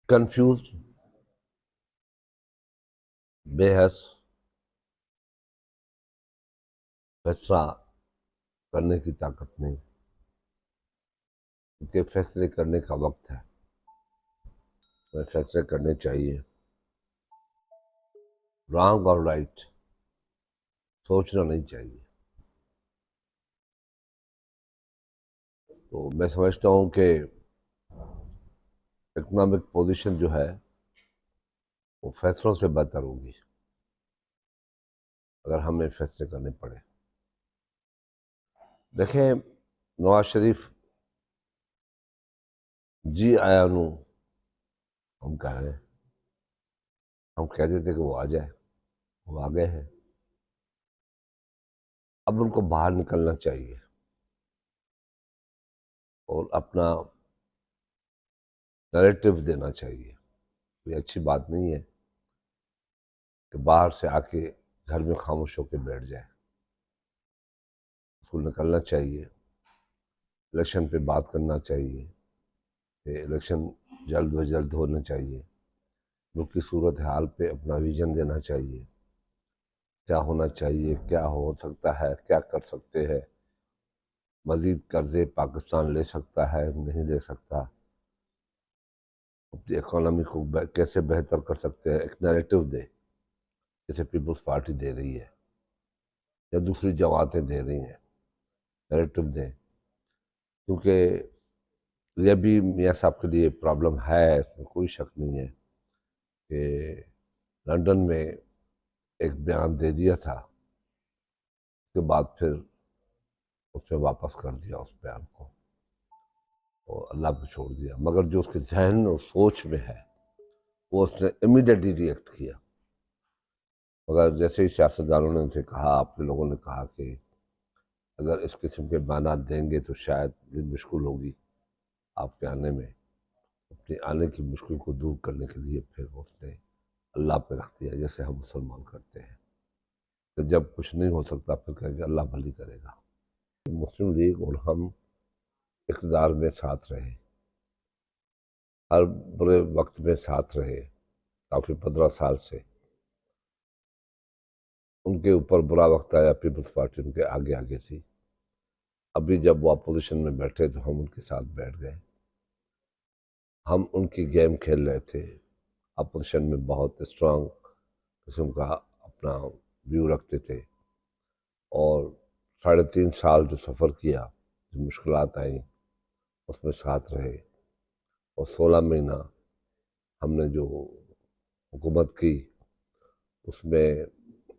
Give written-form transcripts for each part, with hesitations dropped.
Confused, بے حس فیصلہ کرنے کی طاقت نہیں، کیونکہ فیصلے کرنے کا وقت ہے، ہمیں فیصلے کرنے چاہیے، رانگ اور رائٹ سوچنا نہیں چاہیے۔ تو میں سمجھتا ہوں کہ اکنامک پوزیشن جو ہے وہ فیصلوں سے بہتر ہوگی اگر ہمیں فیصلے کرنے پڑے۔ دیکھیں، نواز شریف جی آیا نو ہم کہہ رہے ہیں، ہم کہتے تھے کہ وہ آ جائے، وہ آ گئے ہیں، اب ان کو باہر نکلنا چاہیے اور اپنا نیریٹو دینا چاہیے۔ یہ اچھی بات نہیں ہے کہ باہر سے آ کے گھر میں خاموش ہو کے بیٹھ جائے، اس کو نکلنا چاہیے، الیکشن پہ بات کرنا چاہیے کہ الیکشن جلد و جلد ہونا چاہیے، ملک کی صورت حال پہ اپنا ویژن دینا چاہیے، کیا ہونا چاہیے، کیا ہو سکتا ہے، کیا کر سکتے ہیں، مزید قرضے پاکستان لے سکتا ہے نہیں لے سکتا، اپنی اکانومی کو کیسے بہتر کر سکتے ہیں، ایک نیریٹو دے، جیسے پیپلز پارٹی دے رہی ہے یا دوسری جماعتیں دے رہی ہیں، نیریٹو دیں، کیونکہ یہ بھی میاں صاحب کے لیے پرابلم ہے، اس میں کوئی شک نہیں ہے کہ لندن میں ایک بیان دے دیا تھا، اس کے بعد پھر اس میں واپس کر دیا اس بیان کو اور اللہ پہ چھوڑ دیا، مگر جو اس کے ذہن اور سوچ میں ہے وہ اس نے امیڈیٹلی ریئیکٹ کیا، مگر جیسے ہی سیاستدانوں نے ان سے کہا، آپ کے لوگوں نے کہا کہ اگر اس قسم کے بیانات دیں گے تو شاید یہ مشکل ہوگی آپ کے آنے میں، اپنے آنے کی مشکل کو دور کرنے کے لیے پھر اس نے اللہ پہ رکھ دیا، جیسے ہم مسلمان کرتے ہیں کہ جب کچھ نہیں ہو سکتا پھر کہیں گے اللہ بھلی کرے گا۔ مسلم لیگ اور ہم اقتدار میں ساتھ رہے، ہر برے وقت میں ساتھ رہے، کافی 15 سال سے ان کے اوپر برا وقت آیا، پیپلز پارٹی ان کے آگے آگے تھی، ابھی جب وہ اپوزیشن میں بیٹھے تو ہم ان کے ساتھ بیٹھ گئے، ہم ان کی گیم کھیل رہے تھے، اپوزیشن میں بہت اسٹرانگ قسم کا اپنا ویو رکھتے تھے، اور 3.5 سال جو سفر کیا، جو مشکلات آئیں اس میں ساتھ رہے، اور 16 مہینہ ہم نے جو حکومت کی اس میں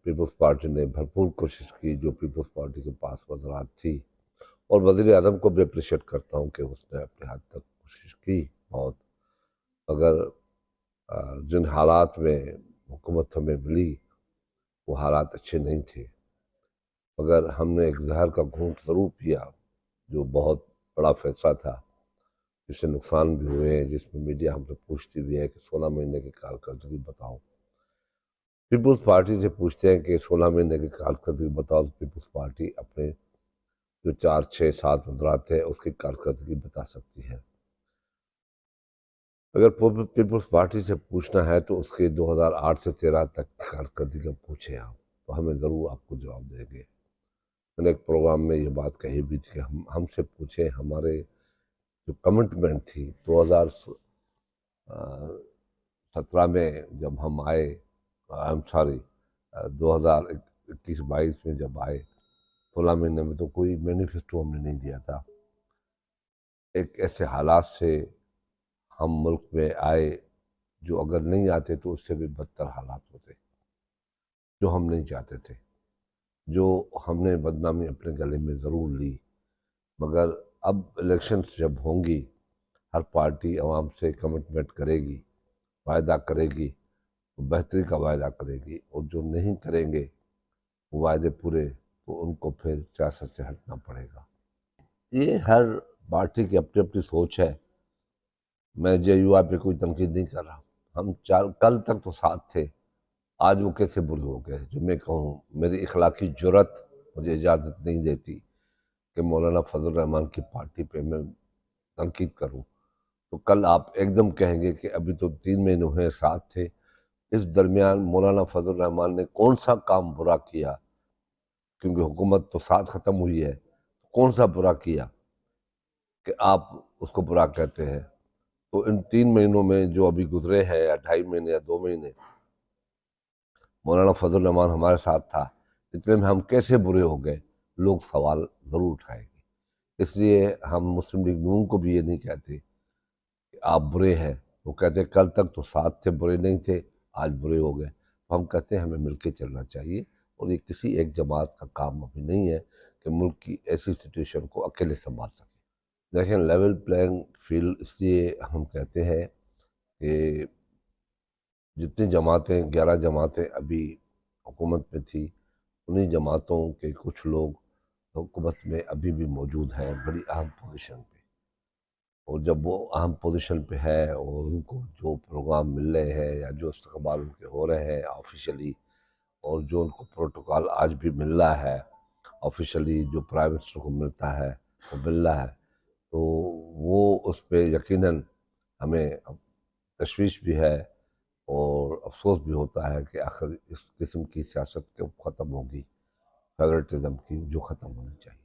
پیپلز پارٹی نے بھرپور کوشش کی، جو پیپلز پارٹی کے پاس وزارت تھی، اور وزیر اعظم کو بھی اپریشیٹ کرتا ہوں کہ اس نے اپنے حد تک کوشش کی بہت، اگر جن حالات میں حکومت ہمیں ملی وہ حالات اچھے نہیں تھے، مگر ہم نے ایک زہر کا گھونٹ ضرور پیا جو بہت بڑا فیصلہ تھا، جس سے نقصان بھی ہوئے ہیں، جس میں میڈیا ہم سے پوچھتی بھی ہے کہ 16 مہینے کی کارکردگی بتاؤ، پیپلز پارٹی سے پوچھتے ہیں کہ 16 مہینے کی کارکردگی بتاؤ، تو پیپلز پارٹی اپنے جو 4 6 7 وزرات ہیں اس کی کارکردگی بتا سکتی ہے، اگر پیپلز پارٹی سے پوچھنا ہے تو اس کے 2008 سے 13 تک کارکردگی پوچھیں آپ، تو ہمیں ضرور آپ کو جواب دیں گے۔ میں نے ایک پروگرام میں یہ بات کہی بھی تھی کہ ہم سے پوچھیں، ہمارے جو کمٹمنٹ تھی 2017 میں جب ہم آئے، سوری 2021-22 میں جب آئے، 16 مہینے میں تو کوئی مینیفیسٹو ہم نے نہیں دیا تھا، ایک ایسے حالات سے ہم ملک میں آئے جو اگر نہیں آتے تو اس سے بھی بدتر حالات ہوتے، جو ہم نہیں چاہتے تھے، جو ہم نے بدنامی اپنے گلے میں ضرور لی، مگر اب الیکشنز جب ہوں گی، ہر پارٹی عوام سے کمٹمنٹ کرے گی، وعدہ کرے گی، بہتری کا وعدہ کرے گی، اور جو نہیں کریں گے وہ وعدے پورے تو ان کو پھر سیاست سے ہٹنا پڑے گا۔ یہ ہر پارٹی کی اپنی اپنی سوچ ہے، میں جے یو آئی پہ کوئی تنقید نہیں کر رہا، ہم کل تک تو ساتھ تھے، آج وہ کیسے برے ہو گئے، جو میں کہوں میری اخلاقی جرت مجھے اجازت نہیں دیتی کہ مولانا فضل الرحمان کی پارٹی پہ میں تنقید کروں، تو کل آپ ایک دم کہیں گے کہ ابھی تو 3 مہینے ہوئے ساتھ تھے، اس درمیان مولانا فضل الرحمان نے کون سا کام برا کیا، کیونکہ حکومت تو ساتھ ختم ہوئی ہے، کون سا برا کیا کہ آپ اس کو برا کہتے ہیں؟ تو ان 3 مہینوں میں جو ابھی گزرے ہیں یا 2.5 مہینے یا 2 مہینے مولانا فضل الرحمان ہمارے ساتھ تھا، اتنے میں ہم کیسے برے ہو گئے، لوگ سوال ضرور اٹھائیں گے۔ اس لیے ہم مسلم لیگ نون کو بھی یہ نہیں کہتے کہ آپ برے ہیں، وہ کہتے ہیں کل تک تو ساتھ تھے، برے نہیں تھے، آج برے ہو گئے۔ تو ہم کہتے ہیں ہمیں مل کے چلنا چاہیے، اور یہ کسی ایک جماعت کا کام ابھی نہیں ہے کہ ملک کی ایسی سچویشن کو اکیلے سنبھال سکے۔ دیکھیں، لیول پلینگ فیلڈ اس لیے ہم کہتے ہیں کہ جتنی جماعتیں 11 جماعتیں ابھی حکومت میں تھی، انہی جماعتوں کے کچھ لوگ حکومت میں ابھی بھی موجود ہیں بڑی اہم پوزیشن پہ، اور جب وہ اہم پوزیشن پہ ہے اور ان کو جو پروگرام مل رہے ہیں یا جو استقبال ان کے ہو رہے ہیں آفیشلی، اور جو ان کو پروٹوکال آج بھی مل رہا ہے آفیشلی، جو پرائم منسٹر کو ملتا ہے وہ مل رہا ہے، تو وہ اس پہ یقیناً ہمیں تشویش بھی ہے اور افسوس بھی ہوتا ہے کہ آخر اس قسم کی سیاست کب ختم ہوگی، فیورٹزم کی، جو ختم ہونی چاہیے۔